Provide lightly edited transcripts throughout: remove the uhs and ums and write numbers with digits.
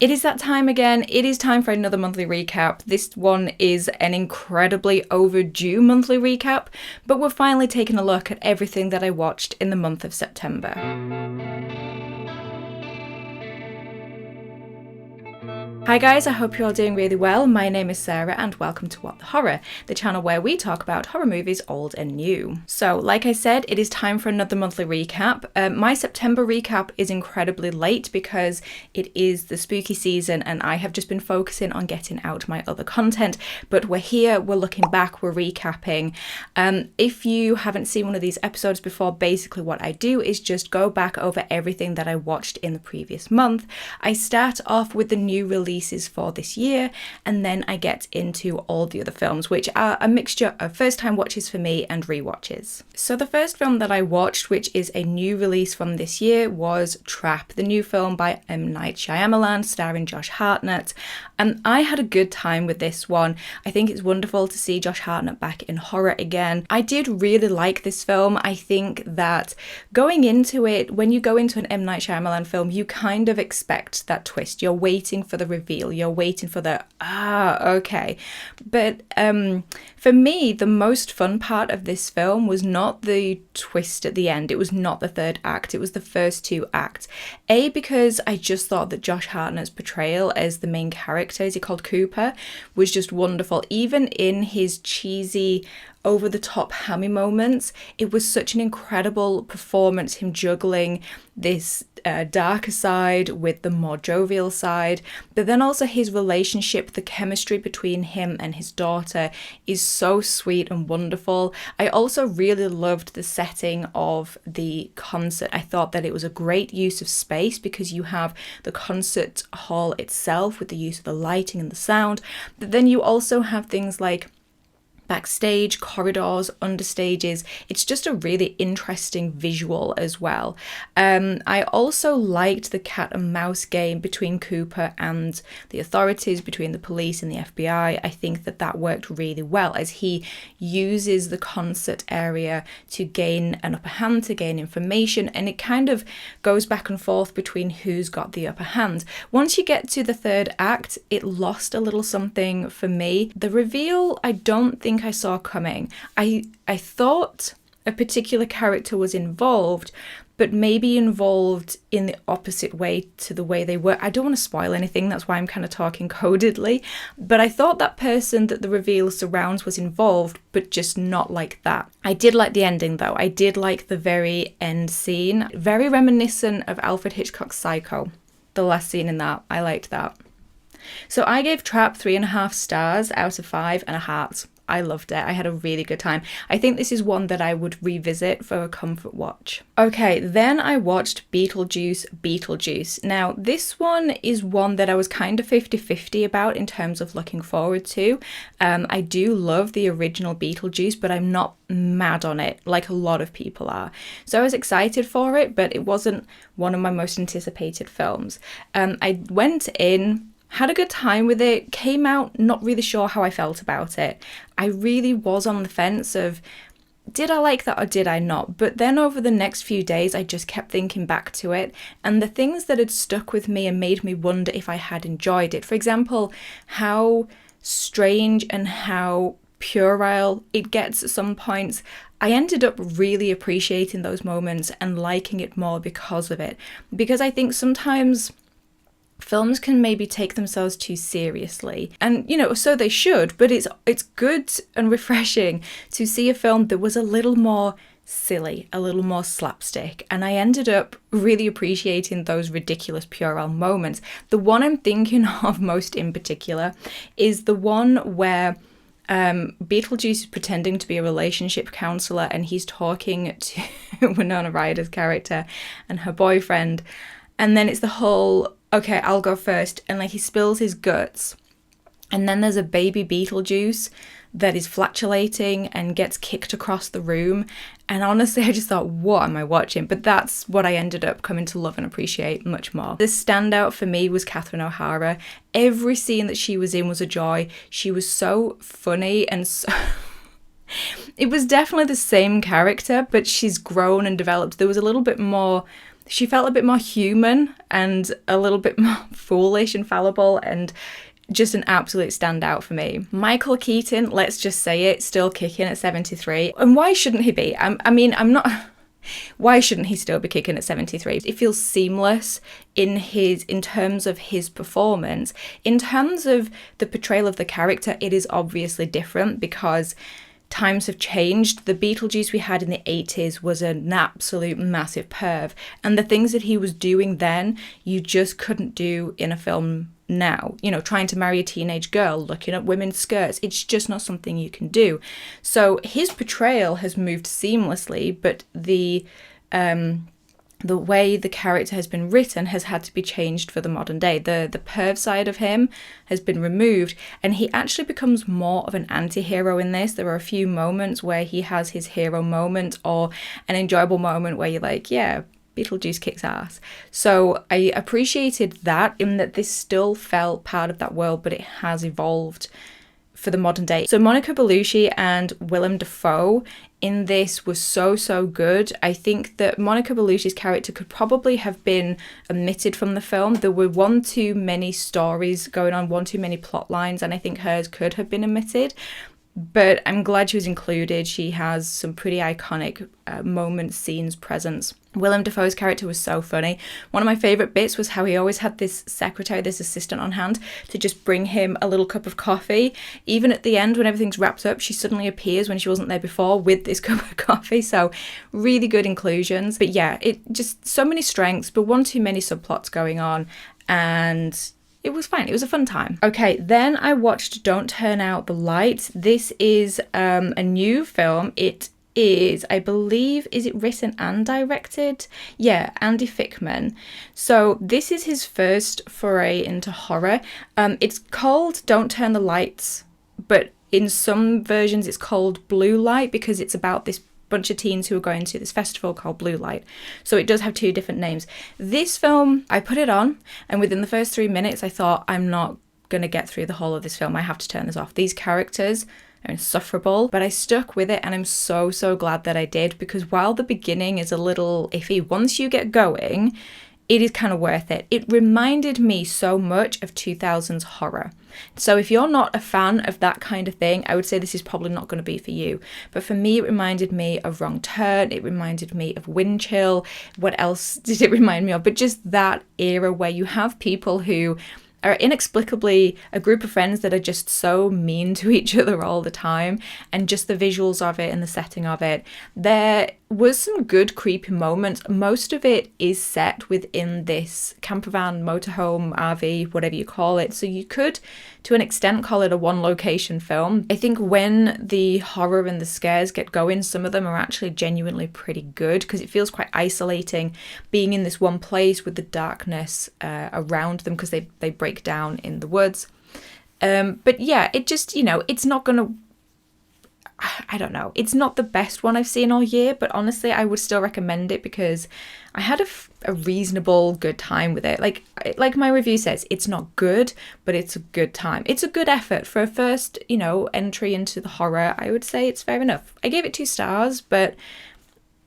It is that time again. It is time for another monthly recap. This one is an incredibly overdue monthly recap, but we're finally taking a look at everything that I watched in the month of September. Hi guys, I hope you're all doing really well. My name is Sarah and welcome to What the Horror, the channel where we talk about horror movies old and new. So, like I said, it is time for another monthly recap. My September recap is incredibly late because it is the spooky season and I have just been focusing on getting out my other content, but we're here, we're looking back, we're recapping. If you haven't seen one of these episodes before, basically what I do is just go back over everything that I watched in the previous month. I start off with the new releases for this year, and then I get into all the other films, which are a mixture of first-time watches for me and rewatches. So the first film that I watched, which is a new release from this year, was Trap, the new film by M. Night Shyamalan, starring Josh Hartnett. And I had a good time with this one. I think it's wonderful to see Josh Hartnett back in horror again. I did really like this film. I think that going into it, when you go into an M. Night Shyamalan film, you kind of expect that twist. You're waiting for the reveal. You're waiting for the, okay. But for me, the most fun part of this film was not the twist at the end. It was not the third act. It was the first two acts. Because I just thought that Josh Hartnett's portrayal as the main character, is he called Cooper, was just wonderful. Even in his cheesy, over-the-top hammy moments, it was such an incredible performance, him juggling this darker side with the more jovial side, but then also his relationship, the chemistry between him and his daughter is so sweet and wonderful. I also really loved the setting of the concert. I thought that it was a great use of space because you have the concert hall itself with the use of the lighting and the sound, but then you also have things like backstage, corridors, understages. It's just a really interesting visual as well. I also liked the cat and mouse game between Cooper and the authorities, between the police and the FBI. I think that that worked really well as he uses the concert area to gain an upper hand, to gain information, and it kind of goes back and forth between who's got the upper hand. Once you get to the third act, it lost a little something for me. The reveal, I don't think I saw coming. I thought a particular character was involved, but maybe involved in the opposite way to the way they were. I don't want to spoil anything, that's why I'm kind of talking codedly, but I thought that person that the reveal surrounds was involved, but just not like that. I did like the ending though. I did like the very end scene. Very reminiscent of Alfred Hitchcock's Psycho. The last scene in that, I liked that. So I gave Trap 3.5 stars out of 5 and a heart. I loved it. I had a really good time. I think this is one that I would revisit for a comfort watch. Okay, then I watched Beetlejuice. Now, this one is one that I was kind of 50-50 about in terms of looking forward to. I do love the original Beetlejuice, but I'm not mad on it like a lot of people are. So I was excited for it, but it wasn't one of my most anticipated films. I went in, had a good time with it, came out not really sure how I felt about it. I really was on the fence of, did I like that or did I not? But then over the next few days, I just kept thinking back to it. And the things that had stuck with me and made me wonder if I had enjoyed it. For example, how strange and how puerile it gets at some points. I ended up really appreciating those moments and liking it more because of it. Because I think sometimes films can maybe take themselves too seriously, and so they should, but it's good and refreshing to see a film that was a little more silly, a little more slapstick, and I ended up really appreciating those ridiculous puerile moments. The one I'm thinking of most in particular is the one where Beetlejuice is pretending to be a relationship counselor and he's talking to Winona Ryder's character and her boyfriend, and then it's the whole, okay, I'll go first, and like he spills his guts, and then there's a baby Beetlejuice that is flatulating and gets kicked across the room, and honestly I just thought, what am I watching? But that's what I ended up coming to love and appreciate much more. The standout for me was Catherine O'Hara. Every scene that she was in was a joy. She was so funny and so it was definitely the same character, but she's grown and developed. There was a little bit more she felt a bit more human and a little bit more foolish and fallible, and just an absolute standout for me. Michael Keaton, let's just say it, still kicking at 73. And why shouldn't he be? I mean, I'm not... Why shouldn't he still be kicking at 73? It feels seamless in terms of his performance. In terms of the portrayal of the character, it is obviously different because times have changed. The Beetlejuice we had in the 80s was an absolute massive perv. And the things that he was doing then, you just couldn't do in a film now. You know, trying to marry a teenage girl, looking at women's skirts, it's just not something you can do. So his portrayal has moved seamlessly, but the way the character has been written has had to be changed for the modern day. The perv side of him has been removed, and he actually becomes more of an anti-hero in this. There are a few moments where he has his hero moment, or an enjoyable moment where you're like, yeah, Beetlejuice kicks ass. So I appreciated that, in that this still felt part of that world, but it has evolved for the modern day. So Monica Bellucci and Willem Dafoe in this was so good. I think that Monica Bellucci's character could probably have been omitted from the film. There were one too many stories going on, one too many plot lines, and I think hers could have been omitted. But I'm glad she was included. She has some pretty iconic moments, scenes, presence. Willem Dafoe's character was so funny. One of my favourite bits was how he always had this secretary, this assistant on hand to just bring him a little cup of coffee. Even at the end, when everything's wrapped up, she suddenly appears when she wasn't there before with this cup of coffee. So really good inclusions. But yeah, it just so many strengths, but one too many subplots going on. And it was fine. It was a fun time. Okay, then I watched Don't Turn Out the Lights. This is a new film. It is, I believe, is it written and directed? Yeah, Andy Fickman. So this is his first foray into horror. It's called Don't Turn the Lights, but in some versions it's called Blue Light because it's about this bunch of teens who are going to this festival called Blue Light. So it does have two different names. This film, I put it on, and within the first 3 minutes I thought, I'm not going to get through the whole of this film. I have to turn this off. These characters are insufferable, but I stuck with it, and I'm so glad that I did, because while the beginning is a little iffy, once you get going, it is kind of worth it. It reminded me so much of 2000s horror. So if you're not a fan of that kind of thing, I would say this is probably not going to be for you. But for me, it reminded me of Wrong Turn. It reminded me of Wind Chill. What else did it remind me of? But just that era where you have people who are inexplicably a group of friends that are just so mean to each other all the time, and just the visuals of it and the setting of it. There was some good creepy moments. Most of it is set within this campervan, motorhome, RV, whatever you call it. So you could, to an extent, call it a one location film. I think when the horror and the scares get going, some of them are actually genuinely pretty good, because it feels quite isolating being in this one place with the darkness around them, because they break down in the woods. But yeah, it just, it's not gonna, I don't know, it's not the best one I've seen all year, but honestly I would still recommend it because I had a reasonable good time with it. Like my review says, it's not good, but it's a good time. It's a good effort for a first entry into the horror. I would say it's fair enough. I gave it 2 stars, but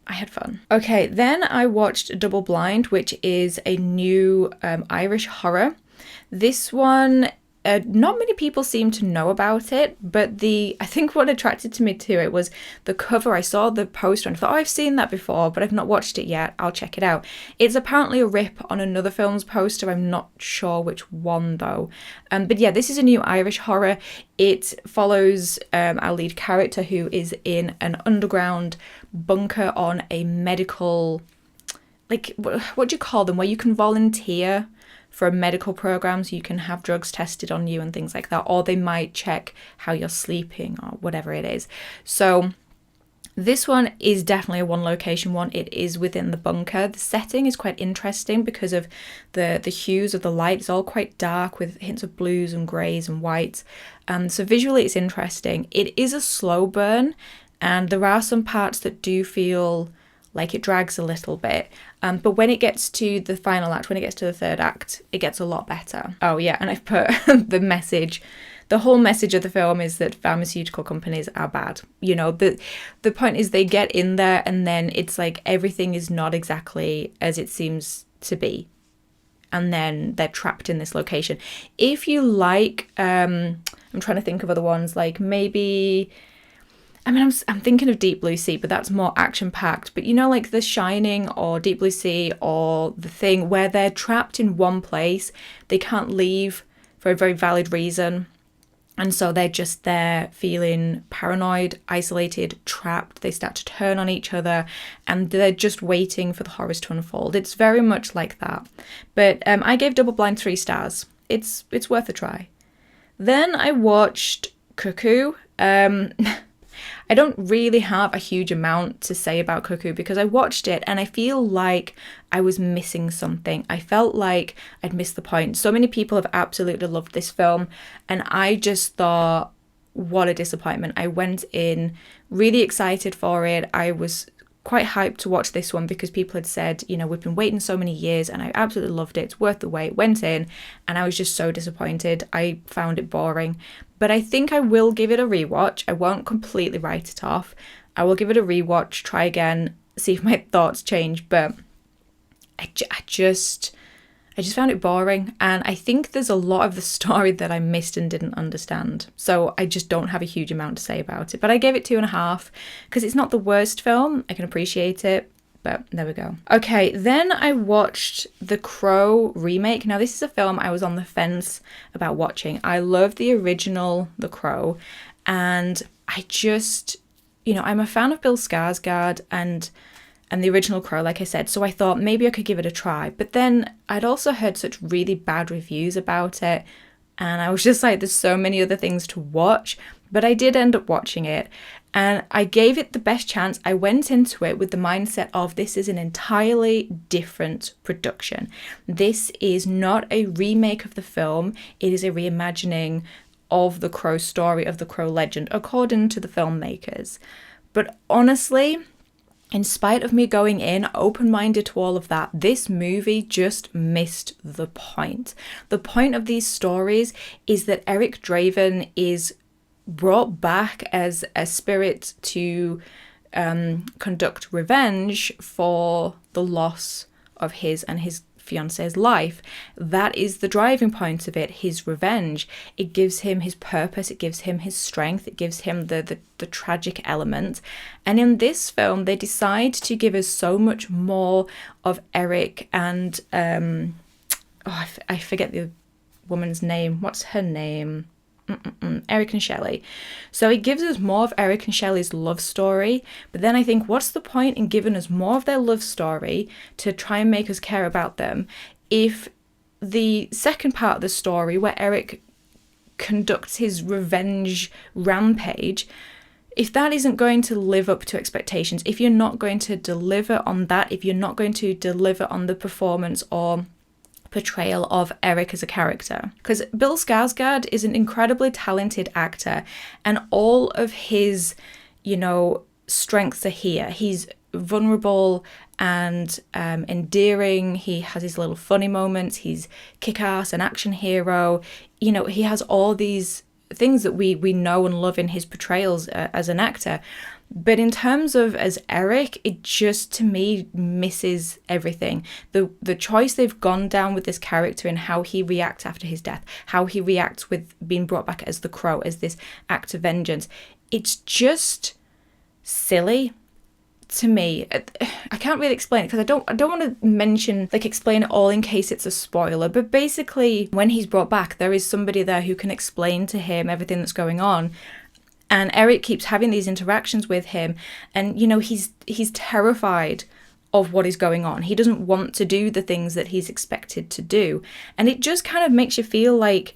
I had fun. Okay, then I watched Double Blind, which is a new Irish horror. This one, not many people seem to know about it, but I think what attracted me to it was the cover. I saw the poster and thought, I've seen that before, but I've not watched it yet. I'll check it out. It's apparently a rip on another film's poster. I'm not sure which one though. But yeah, this is a new Irish horror. It follows our lead character, who is in an underground bunker on a medical, what do you call them, where you can volunteer for a medical program, so you can have drugs tested on you and things like that, or they might check how you're sleeping or whatever it is. So this one is definitely a one location one. It is within the bunker. The setting is quite interesting because of the hues of the light. It's all quite dark with hints of blues and greys and whites. So visually it's interesting. It is a slow burn, and there are some parts that do feel like it drags a little bit. But when it gets to the final act, when it gets to the third act, it gets a lot better. Oh yeah, and I've put the message the whole message of the film is that pharmaceutical companies are bad. You know, the point is they get in there and then it's like everything is not exactly as it seems to be. And then they're trapped in this location. If you like, I'm trying to think of other ones, like maybe, I mean, I'm thinking of Deep Blue Sea, but that's more action-packed. But you know, like The Shining or Deep Blue Sea or The Thing, where they're trapped in one place, they can't leave for a very valid reason. And so they're just there feeling paranoid, isolated, trapped. They start to turn on each other and they're just waiting for the horrors to unfold. It's very much like that. But I gave Double Blind 3 stars. It's worth a try. Then I watched Cuckoo. I don't really have a huge amount to say about Cuckoo because I watched it and I feel like I was missing something. I felt like I'd missed the point. So many people have absolutely loved this film and I just thought, what a disappointment. I went in really excited for it. I was quite hyped to watch this one because people had said, you know, we've been waiting so many years and I absolutely loved it. It's worth the wait. Went in and I was just so disappointed. I found it boring. But I think I will give it a rewatch. I won't completely write it off. I will give it a rewatch, try again, see if my thoughts change. But I just found it boring. And I think there's a lot of the story that I missed and didn't understand. So I just don't have a huge amount to say about it. But I gave it 2.5 because it's not the worst film. I can appreciate it. But there we go. Okay, then I watched The Crow remake. Now, this is a film I was on the fence about watching. I love the original The Crow. And I just, you know, I'm a fan of Bill Skarsgård and the original Crow, like I said. So I thought maybe I could give it a try. But then I'd also heard such really bad reviews about it. And I was just like, there's so many other things to watch. But I did end up watching it. And I gave it the best chance. I went into it with the mindset of this is an entirely different production. This is not a remake of the film. It is a reimagining of the Crow story, of the Crow legend, according to the filmmakers. But honestly, in spite of me going in open-minded to all of that, this movie just missed the point. The point of these stories is that Eric Draven is brought back as a spirit to conduct revenge for the loss of his and his fiance's life. That is the driving point of it, his revenge. It gives him his purpose, it gives him his strength, it gives him the tragic element. And in this film, they decide to give us so much more of Eric and I forget the woman's name. What's her name? Eric and Shelley. So it gives us more of Eric and Shelley's love story, but then I think what's the point in giving us more of their love story to try and make us care about them if the second part of the story where Eric conducts his revenge rampage, if that isn't going to live up to expectations, if you're not going to deliver on that, if you're not going to deliver on the performance or portrayal of Eric as a character. Because Bill Skarsgård is an incredibly talented actor and all of his, you know, strengths are here. He's vulnerable and endearing. He has his little funny moments. He's kick-ass, an action hero. You know, he has all these things that we know and love in his portrayals as an actor. But in terms of as Eric, it just, to me, misses everything. The choice they've gone down with this character and how he reacts after his death, how he reacts with being brought back as the Crow, as this act of vengeance, it's just silly to me. I can't really explain it because I don't want to explain it all in case it's a spoiler. But basically, when he's brought back, there is somebody there who can explain to him everything that's going on. And Eric keeps having these interactions with him and, you know, he's terrified of what is going on. He doesn't want to do the things that he's expected to do. And it just kind of makes you feel like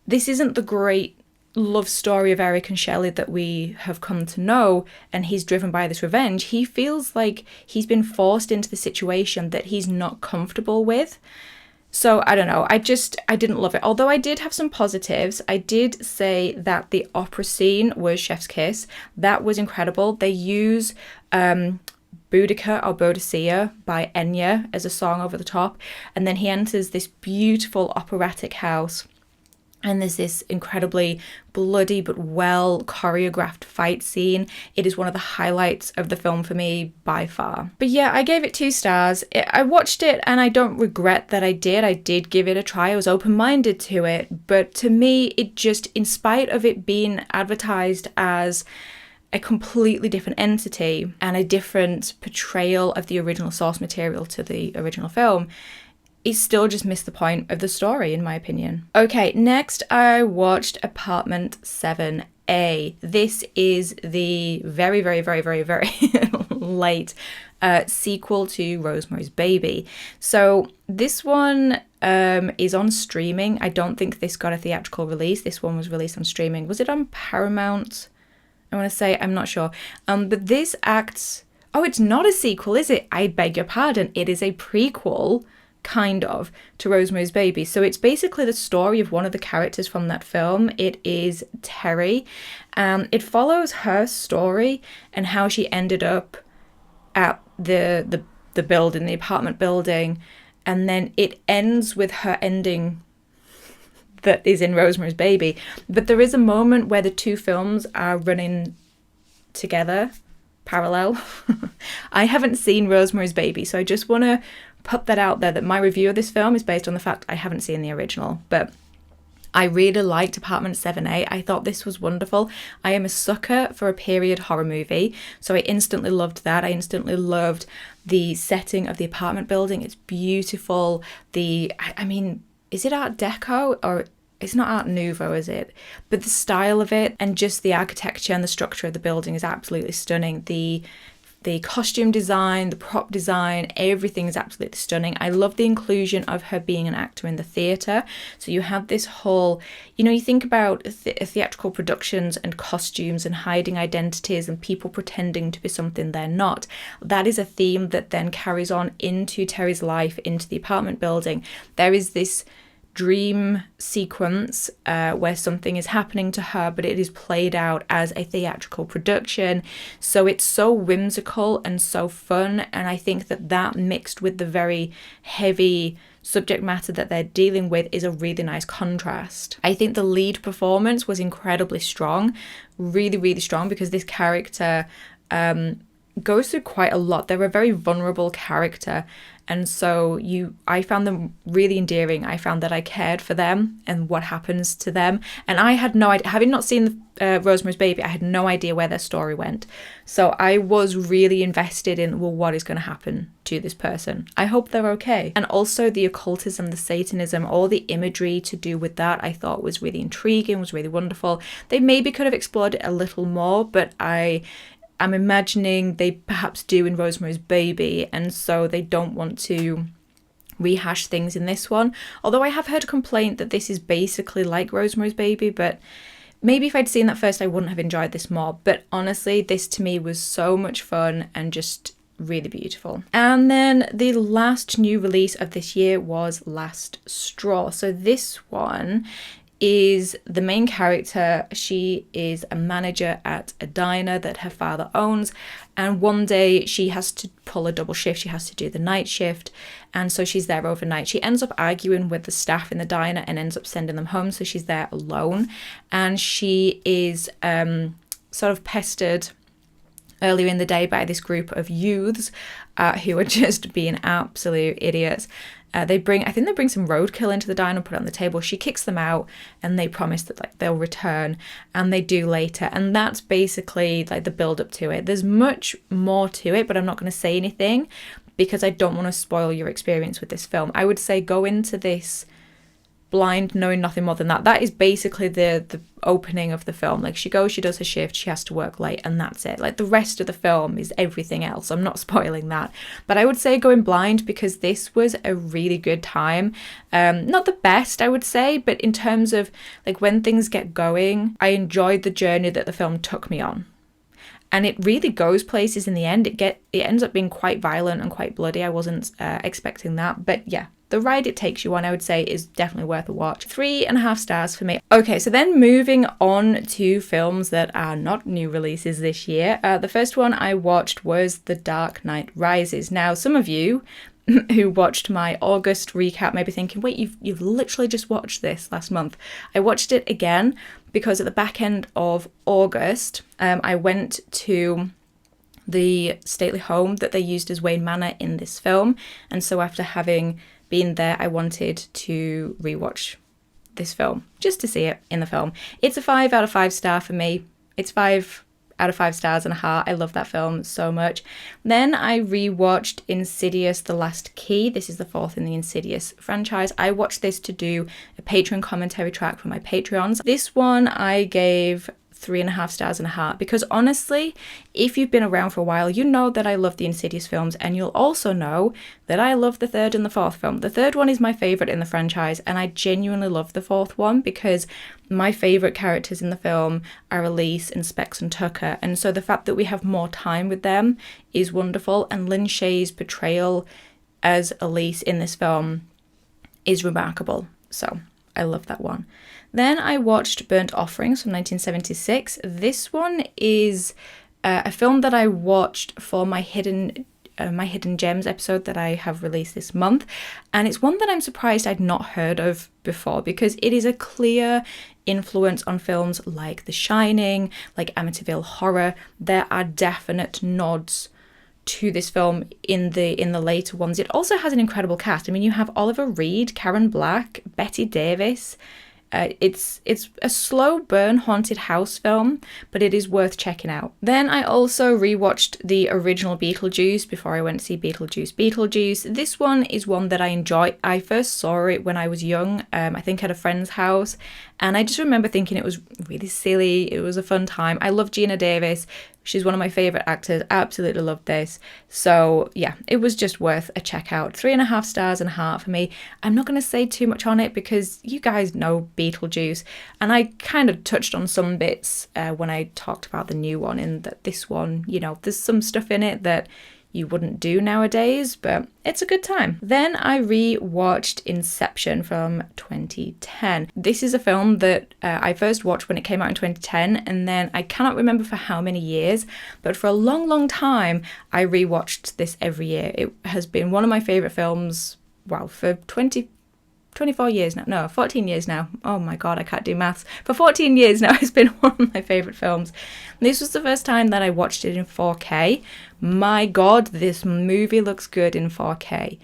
this isn't the great love story of Eric and Shelley that we have come to know, and he's driven by this revenge. He feels like he's been forced into the situation that he's not comfortable with. So, I don't know, I didn't love it. Although I did have some positives. I did say that the opera scene was chef's kiss. That was incredible. They use Boudica or Boadicea by Enya as a song over the top. And then he enters this beautiful operatic house And there's this incredibly bloody but well choreographed fight scene. It is one of the highlights of the film for me by far. But yeah, I gave it 2 stars. I watched it and I don't regret that I did. I did give it a try. I was open-minded to it. But to me, it just, in spite of it being advertised as a completely different entity and a different portrayal of the original source material to the original film, it still just missed the point of the story, in my opinion. Okay, next I watched Apartment 7A. This is the very, very, very, very, very late sequel to Rosemary's Baby. So this one is on streaming. I don't think this got a theatrical release. This one was released on streaming. Was it on Paramount? I want to say, I'm not sure. But this acts... Oh, it's not a sequel, is it? I beg your pardon. It is a prequel, kind of, to Rosemary's Baby. So it's basically the story of one of the characters from that film. It is Terry. It follows her story and how she ended up at the building, the apartment building, and then it ends with her ending that is in Rosemary's Baby. But there is a moment where the 2 films are running together, parallel. I haven't seen Rosemary's Baby, so I just want to put that out there, that my review of this film is based on the fact I haven't seen the original. But I really liked Apartment 7A. I thought this was wonderful. I am a sucker for a period horror movie, so I instantly loved that. I instantly loved the setting of the apartment building. It's beautiful. I mean, is it Art Deco or... It's not Art Nouveau, is it? But the style of it and just the architecture and the structure of the building is absolutely stunning. The costume design, the prop design, everything is absolutely stunning. I love the inclusion of her being an actor in the theatre. So you have this whole, you think about theatrical productions and costumes and hiding identities and people pretending to be something they're not. That is a theme that then carries on into Terry's life, into the apartment building. There is this dream sequence where something is happening to her, but it is played out as a theatrical production. So it's so whimsical and so fun, and I think that mixed with the very heavy subject matter that they're dealing with is a really nice contrast. I think the lead performance was incredibly strong, really, really strong, because this character goes through quite a lot. They're a very vulnerable character, and so I found them really endearing. I found that I cared for them and what happens to them, and I had no idea, having not seen Rosemary's Baby, I had no idea where their story went. So I was really invested in, well, what is going to happen to this person? I hope they're okay. And also the occultism, the Satanism, all the imagery to do with that, I thought was really intriguing, was really wonderful. They maybe could have explored it a little more, but I'm imagining they perhaps do in Rosemary's Baby, and so they don't want to rehash things in this one. Although I have heard a complaint that this is basically like Rosemary's Baby, but maybe if I'd seen that first I wouldn't have enjoyed this more. But honestly, this to me was so much fun and just really beautiful. And then the last new release of this year was Last Straw. So this one is the main character. She is a manager at a diner that her father owns, and one day she has to pull a double shift. She has to do the night shift, and so she's there overnight. She ends up arguing with the staff in the diner and ends up sending them home, so she's there alone, and she is sort of pestered earlier in the day by this group of youths who are just being absolute idiots. I think they bring some roadkill into the diner and put it on the table. She kicks them out, and they promise that they'll return, and they do later. And that's basically the build up to it. There's much more to it, but I'm not going to say anything because I don't want to spoil your experience with this film. I would say go into this blind, knowing nothing more than that. That is basically the opening of the film. She goes, she does her shift, she has to work late, and that's it. The rest of the film is everything else. I'm not spoiling that, but I would say go in blind, because this was a really good time. Not the best, I would say, but in terms of when things get going, I enjoyed the journey that the film took me on. And it really goes places in the end. It ends up being quite violent and quite bloody. I wasn't expecting that, but yeah. The ride it takes you on, I would say, is definitely worth a watch. 3.5 stars for me. Okay, so then moving on to films that are not new releases this year. The first one I watched was The Dark Knight Rises. Now, some of you who watched my August recap may be thinking, wait, you've literally just watched this last month. I watched it again because at the back end of August, I went to the stately home that they used as Wayne Manor in this film. And so after having been there, I wanted to rewatch this film just to see it in the film. It's a 5 out of 5 star for me. It's 5 out of 5 stars and a heart. I love that film so much. Then I rewatched Insidious: The Last Key. This is the 4th in the Insidious franchise. I watched this to do a Patreon commentary track for my Patreons. This one I gave 3.5 stars and a heart because honestly, if you've been around for a while, you know that I love the Insidious films, and you'll also know that I love the 3rd and the 4th film. The 3rd one is my favourite in the franchise, and I genuinely love the 4th one because my favourite characters in the film are Elise and Specs and Tucker, and so the fact that we have more time with them is wonderful, and Lynn Shay's portrayal as Elise in this film is remarkable. So I love that one. Then I watched Burnt Offerings from 1976. This one is a film that I watched for my Hidden Gems episode that I have released this month. And it's one that I'm surprised I'd not heard of before because it is a clear influence on films like The Shining, like Amityville Horror. There are definite nods to this film in the later ones. It also has an incredible cast. I mean, you have Oliver Reed, Karen Black, Bette Davis. It's a slow burn haunted house film, but it is worth checking out. Then I also rewatched the original Beetlejuice before I went to see Beetlejuice. This one is one that I enjoy. I first saw it when I was young, I think at a friend's house, and I just remember thinking it was really silly. It was a fun time. I love Gina Davis. She's one of my favourite actors. I absolutely loved this. So yeah, it was just worth a check out. 3.5 stars and a heart for me. I'm not going to say too much on it because you guys know Beetlejuice. And I kind of touched on some bits when I talked about the new one, in that this one, you know, there's some stuff in it that you wouldn't do nowadays, but it's a good time. Then I re-watched Inception from 2010. This is a film that I first watched when it came out in 2010, and then I cannot remember for how many years, but for a long, long time, I re-watched this every year. It has been one of my favourite films, wow, for 24 years now. No, 14 years now. Oh my God, I can't do maths. For 14 years now, it's been one of my favourite films. This was the first time that I watched it in 4K. My God, this movie looks good in 4K.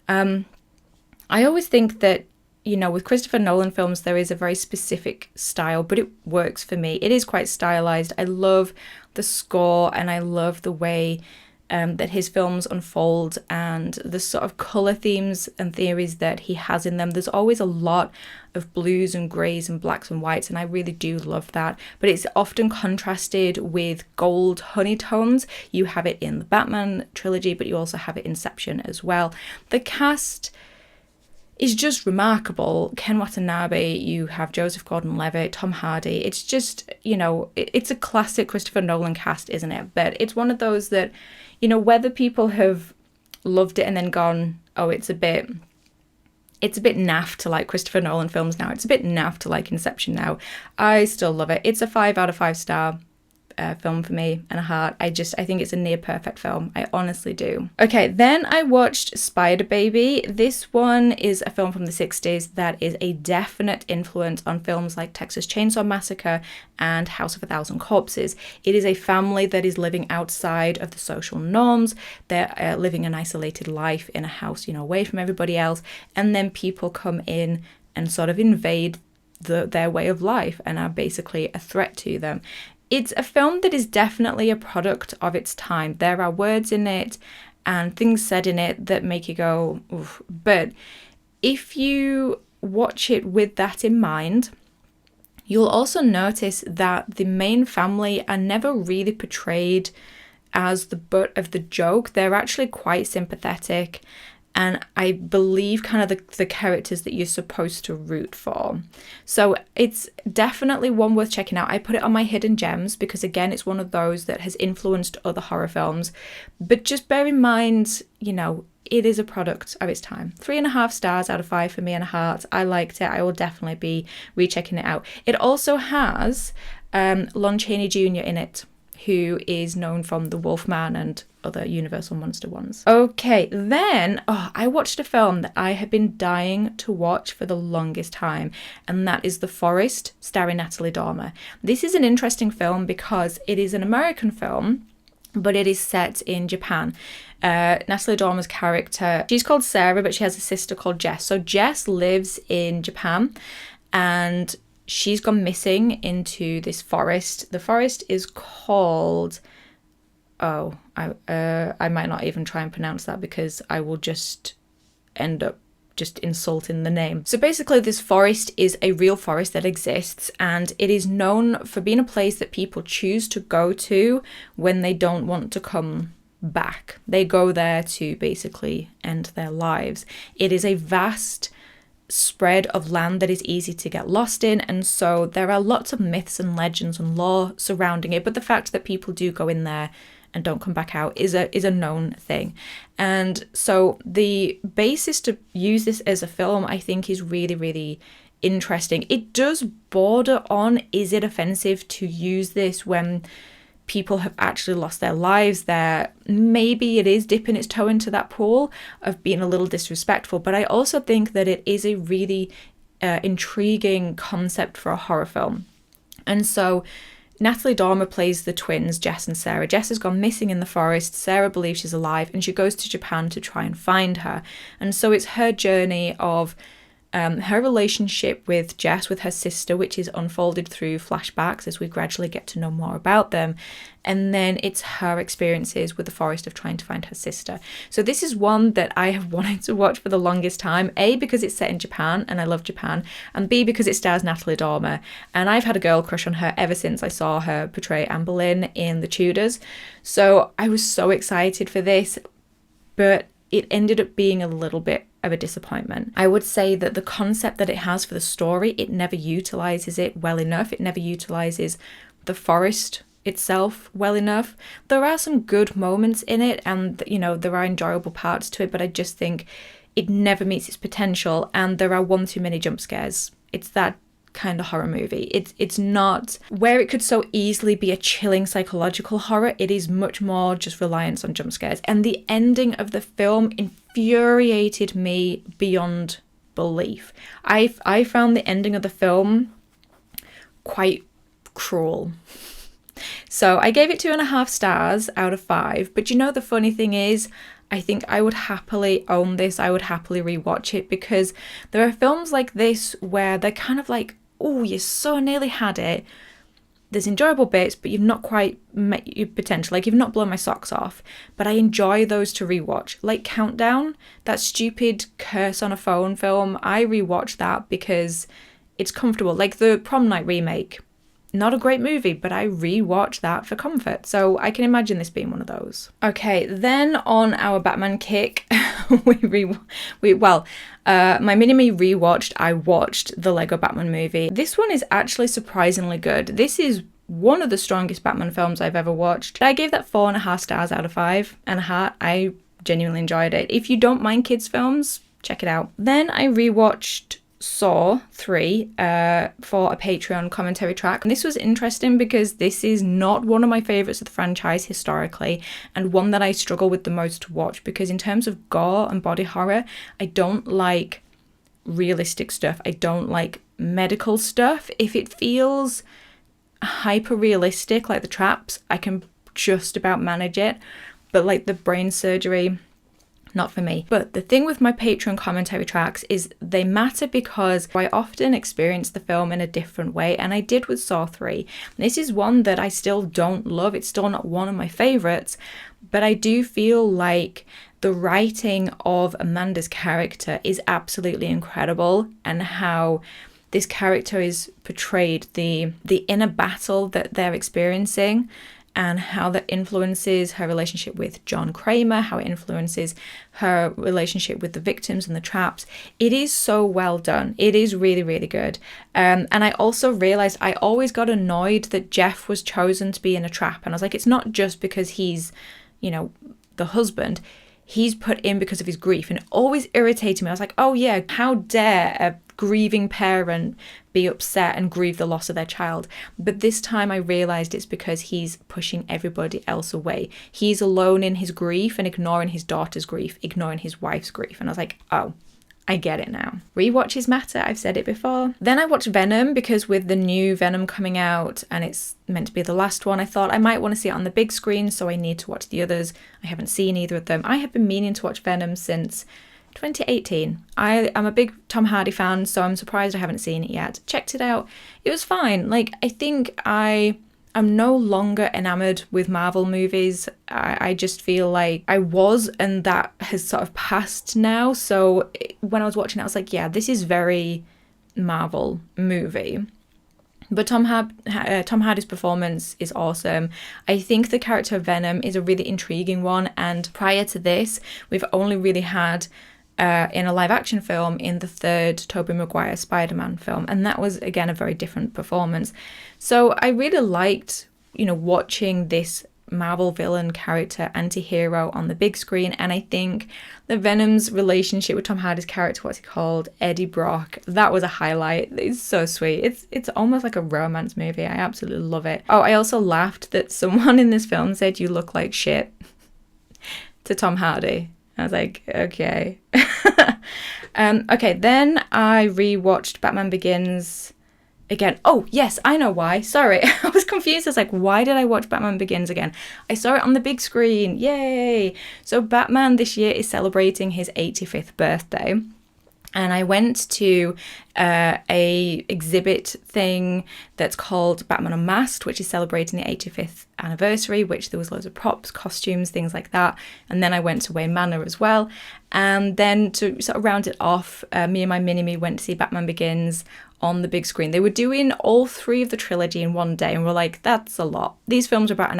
I always think that, you know, with Christopher Nolan films, there is a very specific style, but it works for me. It is quite stylized. I love the score, and I love the way that his films unfold and the sort of colour themes and theories that he has in them. There's always a lot of blues and greys and blacks and whites, and I really do love that. But it's often contrasted with gold honeytones. You have it in the Batman trilogy, but you also have it in Inception as well. The cast is just remarkable. Ken Watanabe, you have Joseph Gordon-Levitt, Tom Hardy. It's just, you know, it's a classic Christopher Nolan cast, isn't it? But it's one of those that, you know, whether people have loved it and then gone, oh, it's a bit naff to like Christopher Nolan films now. It's a bit naff to like Inception now. I still love it. It's a 5 out of 5 star film for me and a heart. I think it's a near perfect film. I honestly do. Okay, then I watched Spider Baby. This one is a film from the 60s that is a definite influence on films like Texas Chainsaw Massacre and House of a Thousand Corpses. It is a family that is living outside of the social norms. They're living an isolated life in a house, you know, away from everybody else, and then people come in and sort of invade their way of life and are basically a threat to them. It's a film that is definitely a product of its time. There are words in it and things said in it that make you go, oof. But if you watch it with that in mind, you'll also notice that the main family are never really portrayed as the butt of the joke. They're actually quite sympathetic, and I believe kind of the characters that you're supposed to root for. So it's definitely one worth checking out. I put it on my hidden gems because, again, it's one of those that has influenced other horror films. But just bear in mind, you know, it is a product of its time. 3.5 stars out of 5 for me and a heart. I liked it. I will definitely be rechecking it out. It also has Lon Chaney Jr. in it, who is known from The Wolfman and other Universal Monster ones. Okay, then I watched a film that I have been dying to watch for the longest time, and that is The Forest, starring Natalie Dormer. This is an interesting film because it is an American film, but it is set in Japan. Natalie Dormer's character, she's called Sarah, but she has a sister called Jess. So Jess lives in Japan, and she's gone missing into this forest. The forest is called... I might not even try and pronounce that because I will just end up just insulting the name. So basically this forest is a real forest that exists, and it is known for being a place that people choose to go to when they don't want to come back. They go there to basically end their lives. It is a vast spread of land that is easy to get lost in, and so there are lots of myths and legends and lore surrounding it, but the fact that people do go in there and don't come back out is a known thing. And so the basis to use this as a film, I think, is really, really interesting. It does border on, is it offensive to use this when people have actually lost their lives there? Maybe it is dipping its toe into that pool of being a little disrespectful, but I also think that it is a really intriguing concept for a horror film. And so Natalie Dormer plays the twins, Jess and Sarah. Jess has gone missing in the forest. Sarah believes she's alive, and she goes to Japan to try and find her. And so it's her journey of her relationship with Jess, with her sister, which is unfolded through flashbacks as we gradually get to know more about them. And then it's her experiences with the forest of trying to find her sister. So this is one that I have wanted to watch for the longest time. A, because it's set in Japan and I love Japan. And B, because it stars Natalie Dormer. And I've had a girl crush on her ever since I saw her portray Anne Boleyn in The Tudors. So I was so excited for this, but it ended up being a little bit of a disappointment. I would say that the concept that it has for the story, it never utilizes it well enough. It never utilizes the forest itself well enough. There are some good moments in it, and there are enjoyable parts to it, but I just think it never meets its potential, and there are one too many jump scares. It's that kind of horror movie. It's not where it could so easily be a chilling psychological horror. It is much more just reliance on jump scares, and the ending of the film infuriated me beyond belief. I found the ending of the film quite cruel. So I gave it 2.5 stars out of 5. But the funny thing is, I think I would happily own this. I would happily rewatch it, because there are films like this where they're kind of like, oh, you so nearly had it. There's enjoyable bits, but you've not quite met your potential. Like, you've not blown my socks off. But I enjoy those to rewatch. Like Countdown, that stupid curse on a phone film. I rewatch that because it's comfortable. Like the Prom Night remake. Not a great movie, but I rewatch that for comfort. So I can imagine this being one of those. Okay, then on our Batman kick, my mini-me rewatched, I watched the Lego Batman movie. This one is actually surprisingly good. This is one of the strongest Batman films I've ever watched. I gave that 4.5 stars out of 5 and a heart. I genuinely enjoyed it. If you don't mind kids' films, check it out. Then I rewatched Saw 3 for a Patreon commentary track. And this was interesting because this is not one of my favourites of the franchise historically, and one that I struggle with the most to watch, because in terms of gore and body horror, I don't like realistic stuff. I don't like medical stuff. If it feels hyper realistic, like the traps, I can just about manage it, but like the brain surgery, not for me. But the thing with my Patreon commentary tracks is they matter because I often experience the film in a different way, and I did with Saw 3. This is one that I still don't love. It's still not one of my favourites, but I do feel like the writing of Amanda's character is absolutely incredible, and how this character is portrayed, the inner battle that they're experiencing, and how that influences her relationship with John Kramer, how it influences her relationship with the victims and the traps. It is so well done. It is really, really good. And I also realised I always got annoyed that Jeff was chosen to be in a trap. And I was like, it's not just because he's, the husband. He's put in because of his grief, and it always irritated me. I was like, oh yeah, how dare a grieving parent be upset and grieve the loss of their child. But this time I realised it's because he's pushing everybody else away. He's alone in his grief and ignoring his daughter's grief, ignoring his wife's grief. And I was like, oh, I get it now. Rewatches matter, I've said it before. Then I watched Venom because with the new Venom coming out and it's meant to be the last one, I thought I might want to see it on the big screen, so I need to watch the others. I haven't seen either of them. I have been meaning to watch Venom since 2018. I'm a big Tom Hardy fan, so I'm surprised I haven't seen it yet. Checked it out. It was fine. Like, I think I'm no longer enamored with Marvel movies. I just feel like I was, and that has sort of passed now. So when I was watching it, I was like, yeah, this is very Marvel movie. But Tom Hardy's performance is awesome. I think the character of Venom is a really intriguing one. And prior to this, we've only really had in a live action film in the third Tobey Maguire Spider-Man film. And that was, again, a very different performance. So I really liked, watching this Marvel villain character, anti-hero on the big screen. And I think the Venom's relationship with Tom Hardy's character, what's he called? Eddie Brock. That was a highlight. It's so sweet. It's almost like a romance movie. I absolutely love it. Oh, I also laughed that someone in this film said, "You look like shit," to Tom Hardy. I was like, okay. Okay, then I rewatched Batman Begins again. Oh, yes, I know why. Sorry, I was confused. I was like, why did I watch Batman Begins again? I saw it on the big screen. Yay! So Batman this year is celebrating his 85th birthday. And I went to a exhibit thing that's called Batman Unmasked, which is celebrating the 85th anniversary, which there was loads of props, costumes, things like that. And then I went to Wayne Manor as well. And then to sort of round it off, me and my mini-me went to see Batman Begins on the big screen. They were doing all three of the trilogy in one day, and we're like, that's a lot. These films are about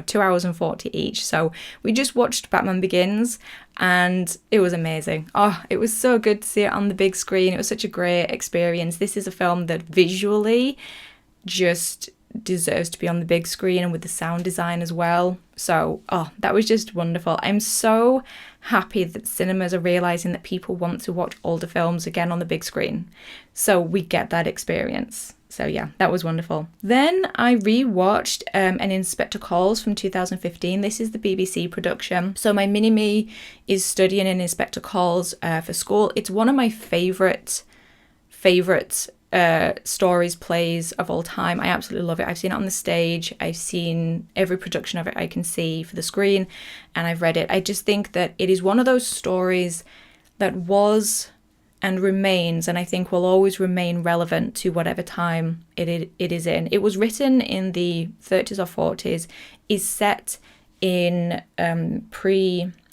2 hours and 40 each. So we just watched Batman Begins and it was amazing. Oh, it was so good to see it on the big screen. It was such a great experience. This is a film that visually just deserves to be on the big screen, and with the sound design as well. So, that was just wonderful. I'm so happy that cinemas are realising that people want to watch older films again on the big screen. So we get that experience. So yeah, that was wonderful. Then I rewatched an Inspector Calls from 2015. This is the BBC production. So my mini-me is studying in Inspector Calls for school. It's one of my favourite stories, plays of all time. I absolutely love it. I've seen it on the stage. I've seen every production of it I can see for the screen, and I've read it. I just think that it is one of those stories that was and remains, and I think will always remain relevant to whatever time it is in. It was written in the 30s or 40s, is set in I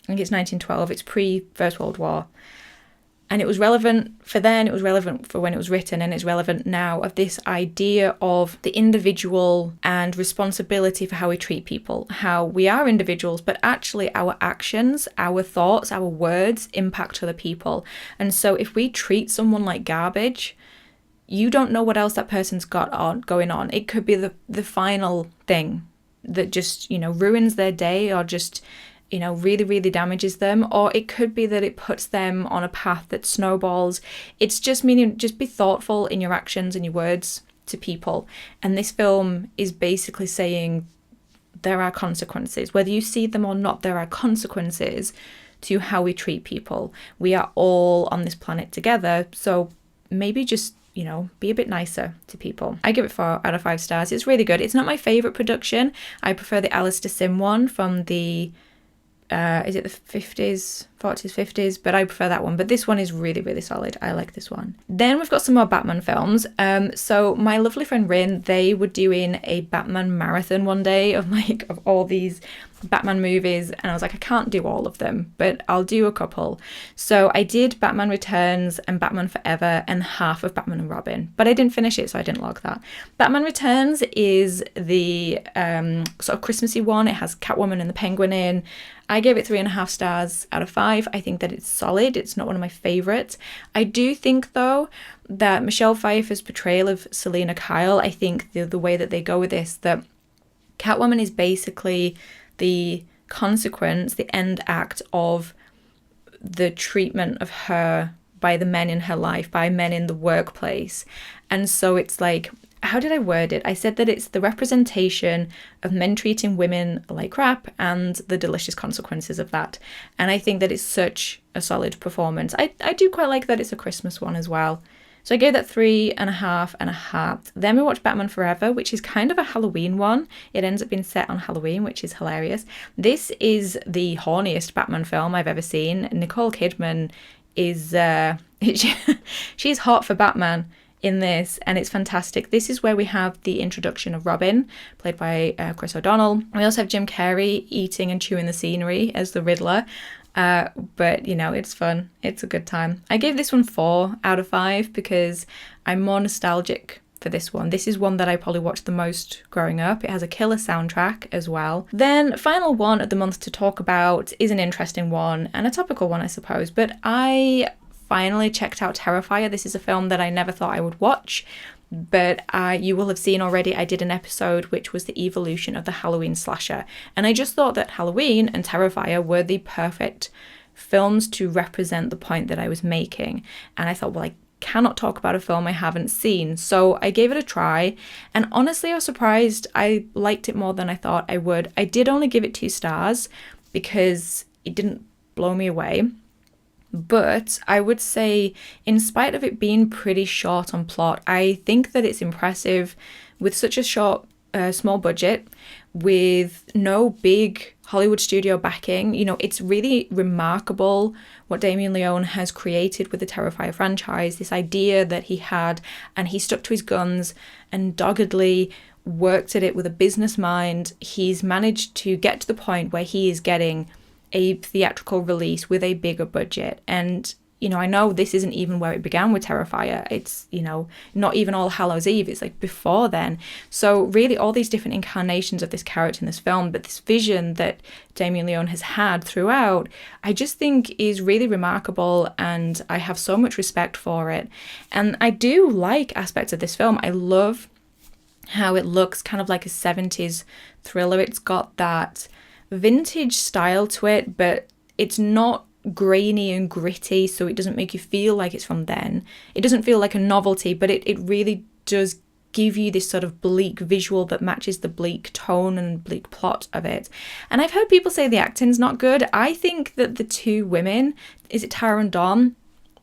think it's 1912, it's pre-First World War. And it was relevant for then, it was relevant for when it was written, and it's relevant now, of this idea of the individual and responsibility for how we treat people, how we are individuals, but actually our actions, our thoughts, our words impact other people. And so if we treat someone like garbage, you don't know what else that person's got going on. It could be the final thing that just, ruins their day, or just really, really damages them. Or it could be that it puts them on a path that snowballs. It's just meaning, just be thoughtful in your actions and your words to people. And this film is basically saying there are consequences. Whether you see them or not, there are consequences to how we treat people. We are all on this planet together. So maybe just, be a bit nicer to people. I give it 4 out of 5 stars. It's really good. It's not my favourite production. I prefer the Alistair Sim one from the is it the 40s, 50s? But I prefer that one. But this one is really, really solid. I like this one. Then we've got some more Batman films. So my lovely friend Rin, they were doing a Batman marathon one day of all these Batman movies, and I was like, I can't do all of them, but I'll do a couple. So I did Batman Returns and Batman Forever and half of Batman and Robin, but I didn't finish it, so I didn't log that. Batman Returns is the sort of Christmassy one. It has Catwoman and the Penguin in. I gave it 3.5 stars out of 5. I think that it's solid. It's not one of my favourites. I do think, though, that Michelle Pfeiffer's portrayal of Selena Kyle, I think the way that they go with this, that Catwoman is basically the consequence, the end act of the treatment of her by the men in her life, by men in the workplace. And so it's like, how did I word it? I said that it's the representation of men treating women like crap and the delicious consequences of that. And I think that it's such a solid performance. I do quite like that it's a Christmas one as well. So I gave that 3.5 and a half. Then we watched Batman Forever, which is kind of a Halloween one. It ends up being set on Halloween, which is hilarious. This is the horniest Batman film I've ever seen. Nicole Kidman is, she's hot for Batman in this, and it's fantastic. This is where we have the introduction of Robin, played by Chris O'Donnell. We also have Jim Carrey eating and chewing the scenery as the Riddler. But you know, it's fun. It's a good time. I gave this one 4 out of 5 because I'm more nostalgic for this one. This is one that I probably watched the most growing up. It has a killer soundtrack as well. Then final one of the month to talk about is an interesting one and a topical one, I suppose, but I finally checked out Terrifier. This is a film that I never thought I would watch, but you will have seen already I did an episode which was the evolution of the Halloween slasher, and I just thought that Halloween and Terrifier were the perfect films to represent the point that I was making. And I thought, well, I cannot talk about a film I haven't seen, so I gave it a try, and honestly I was surprised. I liked it more than I thought I would. I did only give it 2 stars because it didn't blow me away. But I would say, in spite of it being pretty short on plot, I think that it's impressive with such a short, small budget, with no big Hollywood studio backing. You know, it's really remarkable what Damien Leone has created with the Terrifier franchise, this idea that he had, and he stuck to his guns and doggedly worked at it with a business mind. He's managed to get to the point where he is getting a theatrical release with a bigger budget. And, you know, I know this isn't even where it began with Terrifier. It's, you know, not even All Hallows Eve. It's like before then. So really all these different incarnations of this character in this film, but this vision that Damien Leone has had throughout, I just think is really remarkable, and I have so much respect for it. And I do like aspects of this film. I love how it looks kind of like a 70s thriller. It's got that vintage style to it, but it's not grainy and gritty, so it doesn't make you feel like it's from then. It doesn't feel like a novelty, but it really does give you this sort of bleak visual that matches the bleak tone and bleak plot of it. And I've heard people say the acting's not good. I think that the 2 women, is it Tara and Dawn?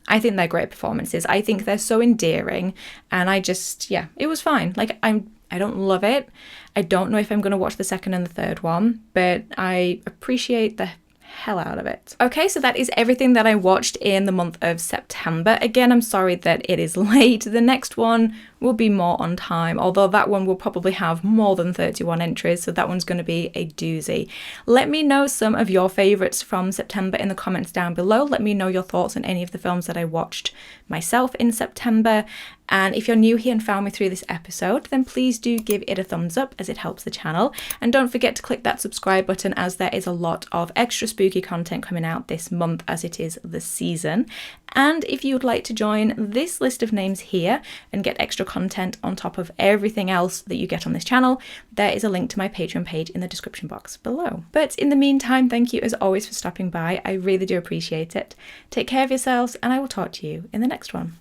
I think they're great performances. I think they're so endearing, and I just, yeah, it was fine. Like, I don't love it. I don't know if I'm going to watch the second and the third one, but I appreciate the hell out of it. Okay, so that is everything that I watched in the month of September. Again, I'm sorry that it is late. The next one will be more on time, although that one will probably have more than 31 entries, so that one's going to be a doozy. Let me know some of your favourites from September in the comments down below. Let me know your thoughts on any of the films that I watched myself in September. And if you're new here and found me through this episode, then please do give it a thumbs up, as it helps the channel. And don't forget to click that subscribe button, as there is a lot of extra spooky content coming out this month, as it is the season. And if you would like to join this list of names here and get extra content on top of everything else that you get on this channel, there is a link to my Patreon page in the description box below. But in the meantime, thank you as always for stopping by. I really do appreciate it. Take care of yourselves, and I will talk to you in the next one.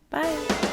Bye.